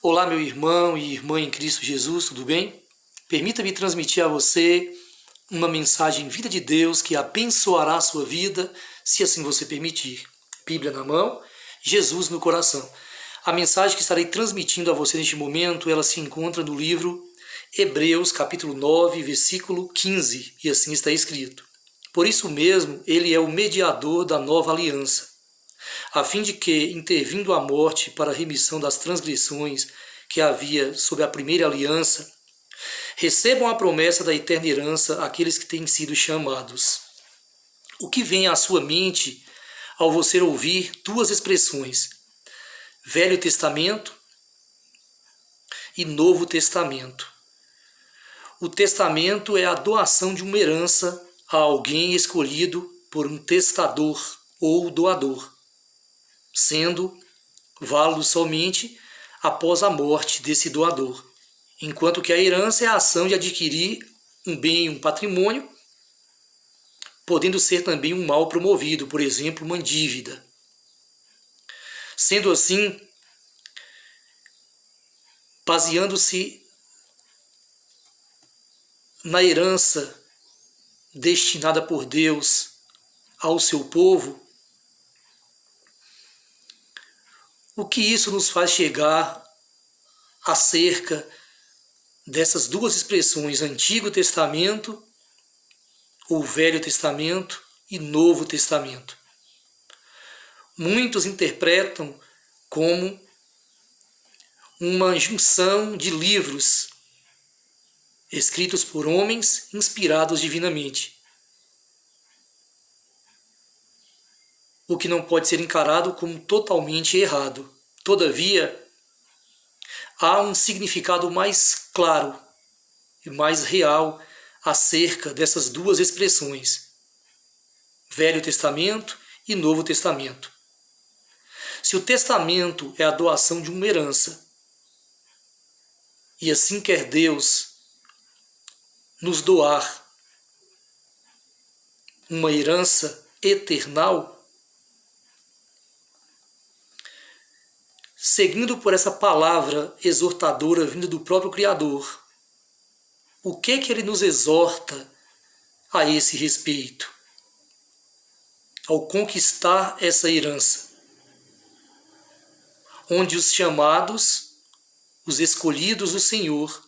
Olá, meu irmão e irmã em Cristo Jesus, tudo bem? Permita-me transmitir a você uma mensagem vinda de Deus que abençoará a sua vida, se assim você permitir. Bíblia na mão, Jesus no coração. A mensagem que estarei transmitindo a você neste momento, ela se encontra no livro Hebreus, capítulo 9, versículo 15, e assim está escrito: Por isso mesmo, ele é o mediador da nova aliança, a fim de que, intervindo a morte para a remissão das transgressões que havia sob a primeira aliança, recebam a promessa da eterna herança aqueles que têm sido chamados. O que vem à sua mente ao você ouvir duas expressões, Velho Testamento e Novo Testamento? O testamento é a doação de uma herança a alguém escolhido por um testador ou doador, sendo válido somente após a morte desse doador, enquanto que a herança é a ação de adquirir um bem, um patrimônio, podendo ser também um mal promovido, por exemplo, uma dívida. Sendo assim, baseando-se na herança destinada por Deus ao seu povo, o que isso nos faz chegar acerca dessas duas expressões, Antigo Testamento ou Velho Testamento e Novo Testamento? Muitos interpretam como uma junção de livros escritos por homens inspirados divinamente, o que não pode ser encarado como totalmente errado. Todavia, há um significado mais claro e mais real acerca dessas duas expressões, Velho Testamento e Novo Testamento. Se o testamento é a doação de uma herança, e assim quer Deus nos doar uma herança eternal, seguindo por essa palavra exortadora vinda do próprio Criador, o que ele nos exorta a esse respeito, ao conquistar essa herança, onde os chamados, os escolhidos do Senhor,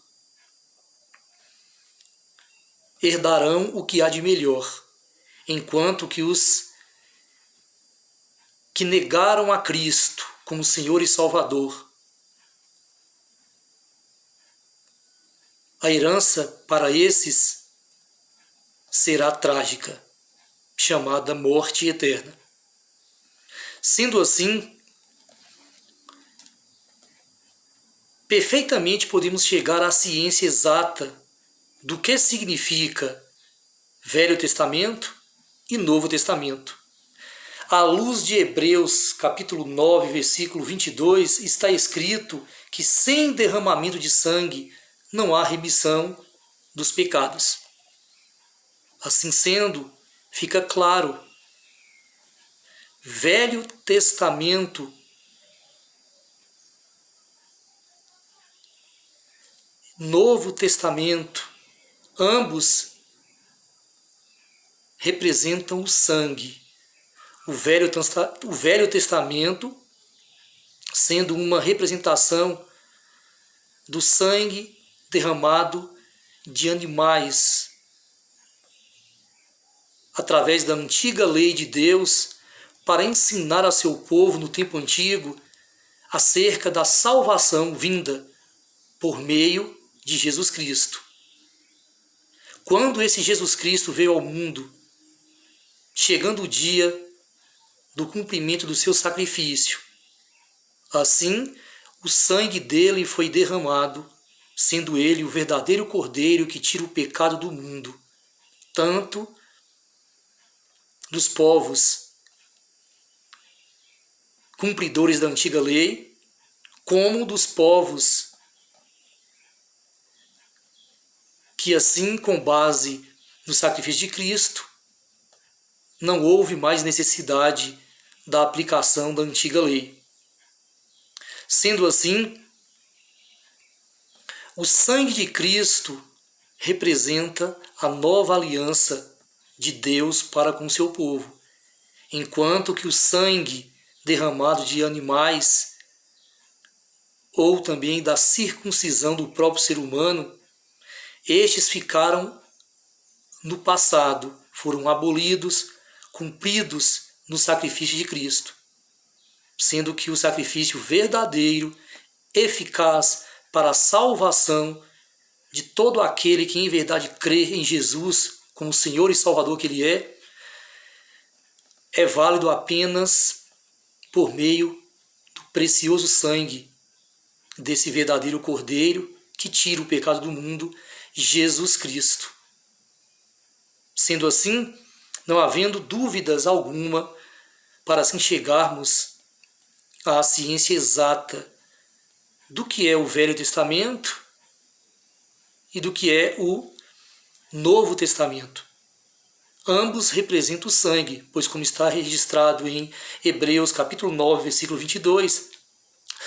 herdarão o que há de melhor, enquanto que os que negaram a Cristo como Senhor e Salvador, a herança para esses será trágica, chamada morte eterna. Sendo assim, perfeitamente podemos chegar à ciência exata do que significa Velho Testamento e Novo Testamento. À luz de Hebreus, capítulo 9, versículo 22, está escrito que sem derramamento de sangue não há remissão dos pecados. Assim sendo, fica claro, Velho Testamento Novo Testamento, ambos representam o sangue. O Velho Testamento sendo uma representação do sangue derramado de animais através da antiga lei de Deus para ensinar a seu povo no tempo antigo acerca da salvação vinda por meio de Jesus Cristo. Quando esse Jesus Cristo veio ao mundo, chegando o dia do cumprimento do seu sacrifício, assim o sangue dele foi derramado, sendo ele o verdadeiro Cordeiro que tira o pecado do mundo, tanto dos povos cumpridores da antiga lei, como dos povos que, assim, com base no sacrifício de Cristo, não houve mais necessidade da aplicação da antiga lei. Sendo assim, O sangue de Cristo representa a nova aliança de Deus para com seu povo, enquanto que o sangue derramado de animais ou também da circuncisão do próprio ser humano, estes ficaram no passado, foram abolidos, cumpridos no sacrifício de Cristo, sendo que o sacrifício verdadeiro, eficaz para a salvação de todo aquele que em verdade crê em Jesus como Senhor e Salvador que Ele é válido apenas por meio do precioso sangue desse verdadeiro Cordeiro que tira o pecado do mundo, Jesus Cristo. Sendo assim, não havendo dúvidas alguma, para assim chegarmos à ciência exata do que é o Velho Testamento e do que é o Novo Testamento. Ambos representam o sangue, pois como está registrado em Hebreus capítulo 9, versículo 22,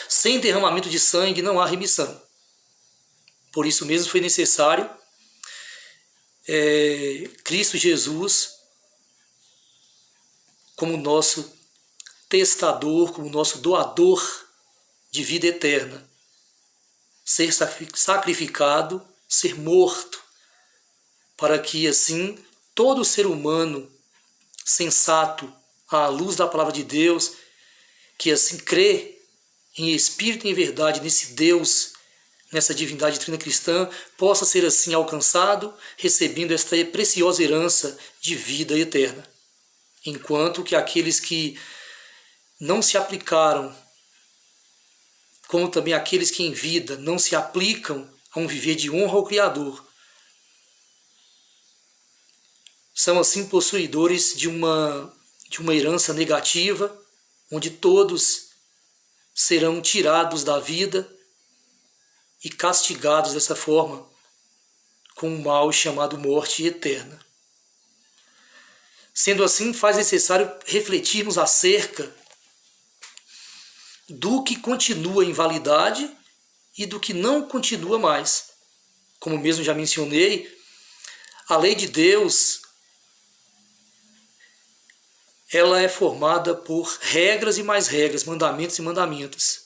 sem derramamento de sangue não há remissão. Por isso mesmo foi necessário Cristo Jesus como nosso testador, como nosso doador de vida eterna, ser sacrificado, ser morto, para que assim todo ser humano sensato à luz da palavra de Deus, que assim crê em espírito e em verdade nesse Deus, nessa divindade trina cristã, possa ser assim alcançado, recebendo esta preciosa herança de vida eterna. Enquanto que aqueles que não se aplicaram, como também aqueles que em vida não se aplicam a um viver de honra ao Criador, são assim possuidores de uma herança negativa, onde todos serão tirados da vida e castigados dessa forma com um mal chamado morte eterna. Sendo assim, faz necessário refletirmos acerca do que continua em validade e do que não continua mais. Como mesmo já mencionei, a lei de Deus ela é formada por regras e mais regras, mandamentos e mandamentos.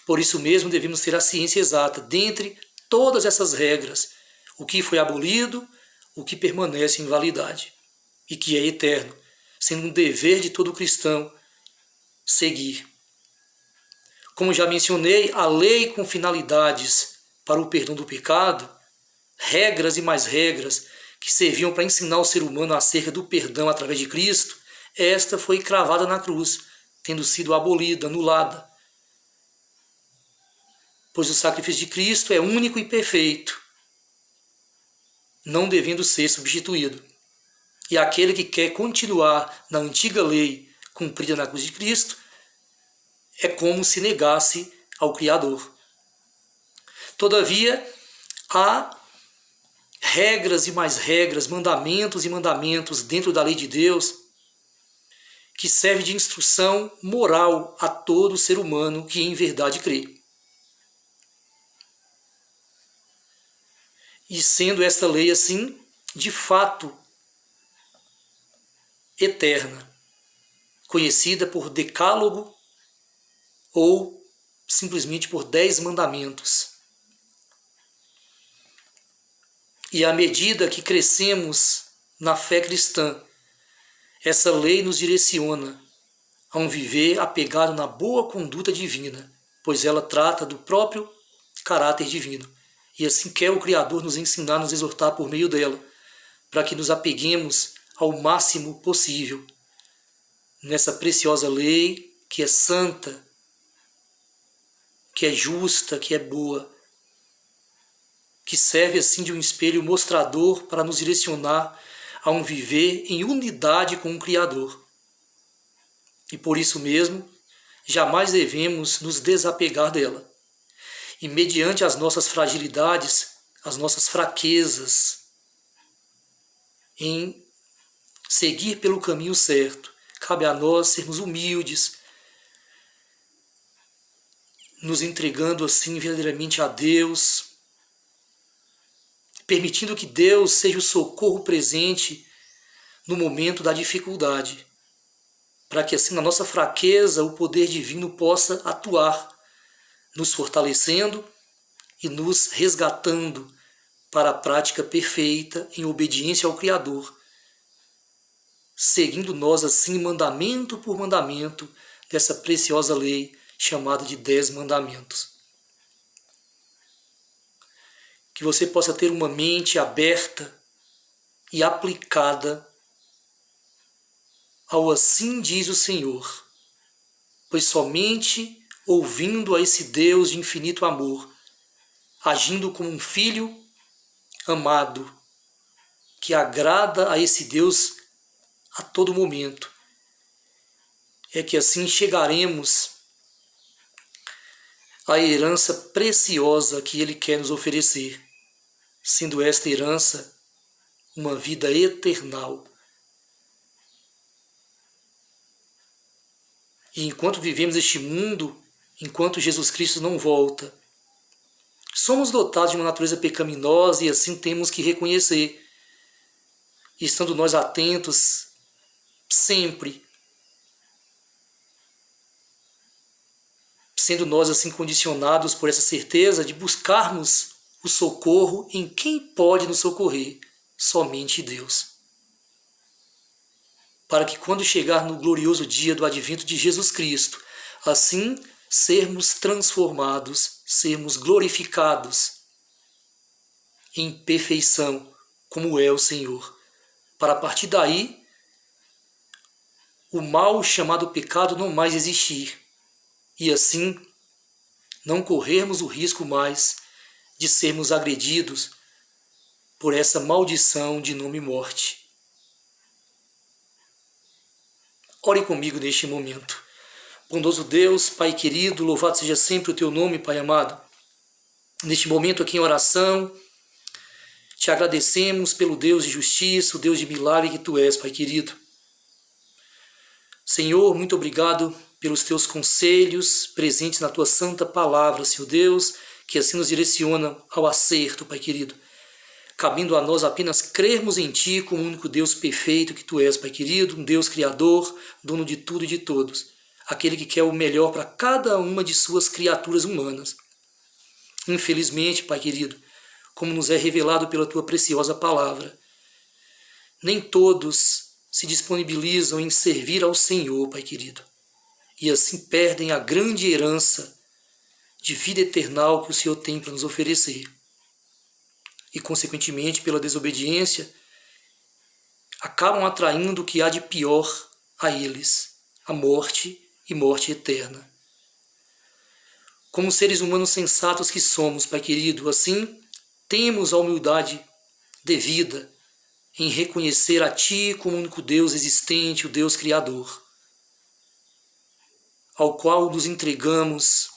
Por isso mesmo devemos ter a ciência exata dentre todas essas regras, o que foi abolido, o que permanece em validade e que é eterno, sendo um dever de todo cristão seguir. Como já mencionei, a lei com finalidades para o perdão do pecado, regras e mais regras que serviam para ensinar o ser humano acerca do perdão através de Cristo, esta foi cravada na cruz, tendo sido abolida, anulada. Pois o sacrifício de Cristo é único e perfeito, não devendo ser substituído. E aquele que quer continuar na antiga lei cumprida na cruz de Cristo, é como se negasse ao Criador. Todavia, há regras e mais regras, mandamentos e mandamentos dentro da lei de Deus, que serve de instrução moral a todo ser humano que em verdade crê. E sendo esta lei assim, de fato, eterna, conhecida por Decálogo ou simplesmente por 10 mandamentos. E à medida que crescemos na fé cristã, essa lei nos direciona a um viver apegado na boa conduta divina, pois ela trata do próprio caráter divino. E assim quer o Criador nos ensinar, nos exortar por meio dela, para que nos apeguemos ao máximo possível nessa preciosa lei que é santa, que é justa, que é boa, que serve assim de um espelho mostrador para nos direcionar a um viver em unidade com o Criador. E por isso mesmo, jamais devemos nos desapegar dela. E mediante as nossas fragilidades, as nossas fraquezas, em seguir pelo caminho certo, cabe a nós sermos humildes, nos entregando assim verdadeiramente a Deus, permitindo que Deus seja o socorro presente no momento da dificuldade, para que assim na nossa fraqueza o poder divino possa atuar, nos fortalecendo e nos resgatando para a prática perfeita em obediência ao Criador, seguindo nós assim mandamento por mandamento dessa preciosa lei chamada de 10 mandamentos. Que você possa ter uma mente aberta e aplicada ao assim diz o Senhor, pois somente ouvindo a esse Deus de infinito amor, agindo como um filho amado, que agrada a esse Deus a todo momento, é que assim chegaremos à herança preciosa que Ele quer nos oferecer, sendo esta herança uma vida eternal. E enquanto vivemos este mundo, enquanto Jesus Cristo não volta, somos dotados de uma natureza pecaminosa e assim temos que reconhecer, estando nós atentos sempre, sendo nós assim condicionados por essa certeza de buscarmos o socorro em quem pode nos socorrer, somente Deus. Para que quando chegar no glorioso dia do advento de Jesus Cristo, assim sermos transformados, sermos glorificados em perfeição, como é o Senhor. Para a partir daí, o mal chamado pecado não mais existir, e assim não corrermos o risco mais de sermos agredidos por essa maldição de nome morte. Ore comigo neste momento. Bondoso Deus, Pai querido, louvado seja sempre o Teu nome, Pai amado. Neste momento aqui em oração, Te agradecemos pelo Deus de justiça, o Deus de milagre que Tu és, Pai querido. Senhor, muito obrigado pelos Teus conselhos presentes na Tua santa palavra, Senhor Deus, que assim nos direciona ao acerto, Pai querido. Cabendo a nós apenas crermos em Ti como o único Deus perfeito que Tu és, Pai querido, um Deus criador, dono de tudo e de todos, aquele que quer o melhor para cada uma de Suas criaturas humanas. Infelizmente, Pai querido, como nos é revelado pela Tua preciosa palavra, nem todos se disponibilizam em servir ao Senhor, Pai querido, e assim perdem a grande herança de vida eternal que o Senhor tem para nos oferecer. E, consequentemente, pela desobediência, acabam atraindo o que há de pior a eles, a morte e morte eterna. Como seres humanos sensatos que somos, Pai querido, assim, temos a humildade devida em reconhecer a Ti como o único Deus existente, o Deus Criador, ao qual nos entregamos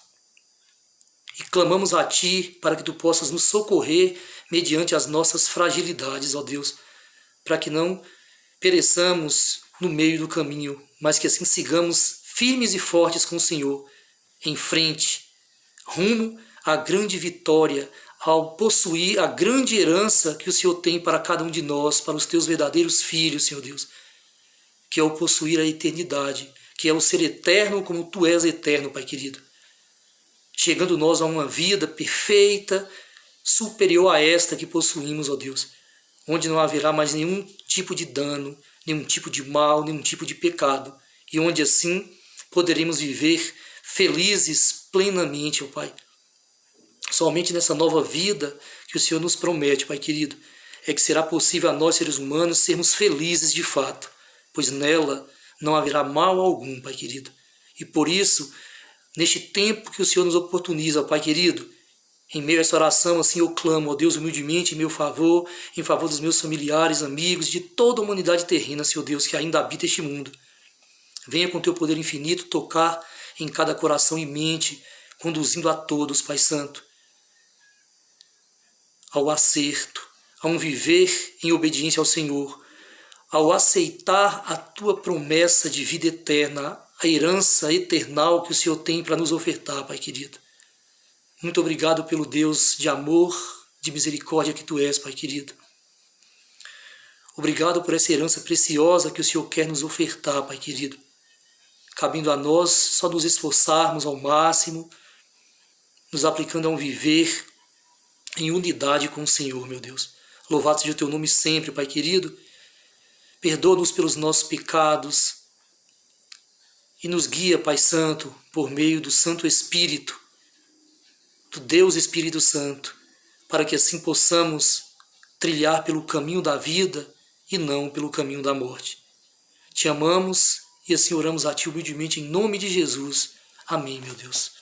e clamamos a Ti para que Tu possas nos socorrer mediante as nossas fragilidades, ó Deus, para que não pereçamos no meio do caminho, mas que assim sigamos firmes e fortes com o Senhor, em frente, rumo à grande vitória, ao possuir a grande herança que o Senhor tem para cada um de nós, para os Teus verdadeiros filhos, Senhor Deus, que é o possuir a eternidade, que é o ser eterno como Tu és eterno, Pai querido. Chegando nós a uma vida perfeita, superior a esta que possuímos, ó Deus, onde não haverá mais nenhum tipo de dano, nenhum tipo de mal, nenhum tipo de pecado, e onde assim poderemos viver felizes plenamente, ó Pai. Somente nessa nova vida que o Senhor nos promete, Pai querido, é que será possível a nós, seres humanos, sermos felizes de fato, pois nela não haverá mal algum, Pai querido. E por isso, neste tempo que o Senhor nos oportuniza, Pai querido, em meio a essa oração, assim eu clamo, ó Deus, humildemente em meu favor, em favor dos meus familiares, amigos, de toda a humanidade terrena, Senhor Deus, que ainda habita este mundo. Venha com Teu poder infinito tocar em cada coração e mente, conduzindo a todos, Pai Santo, ao acerto, a um viver em obediência ao Senhor, ao aceitar a Tua promessa de vida eterna, a herança eternal que o Senhor tem para nos ofertar, Pai querido. Muito obrigado pelo Deus de amor de misericórdia que Tu és, Pai querido. Obrigado por essa herança preciosa que o Senhor quer nos ofertar, Pai querido. Cabendo a nós só nos esforçarmos ao máximo, nos aplicando a um viver em unidade com o Senhor, meu Deus. Louvado seja o Teu nome sempre, Pai querido. Perdoa-nos pelos nossos pecados e nos guia, Pai Santo, por meio do Santo Espírito, do Deus Espírito Santo, para que assim possamos trilhar pelo caminho da vida e não pelo caminho da morte. Te amamos e assim oramos a Ti humildemente em nome de Jesus. Amém, meu Deus.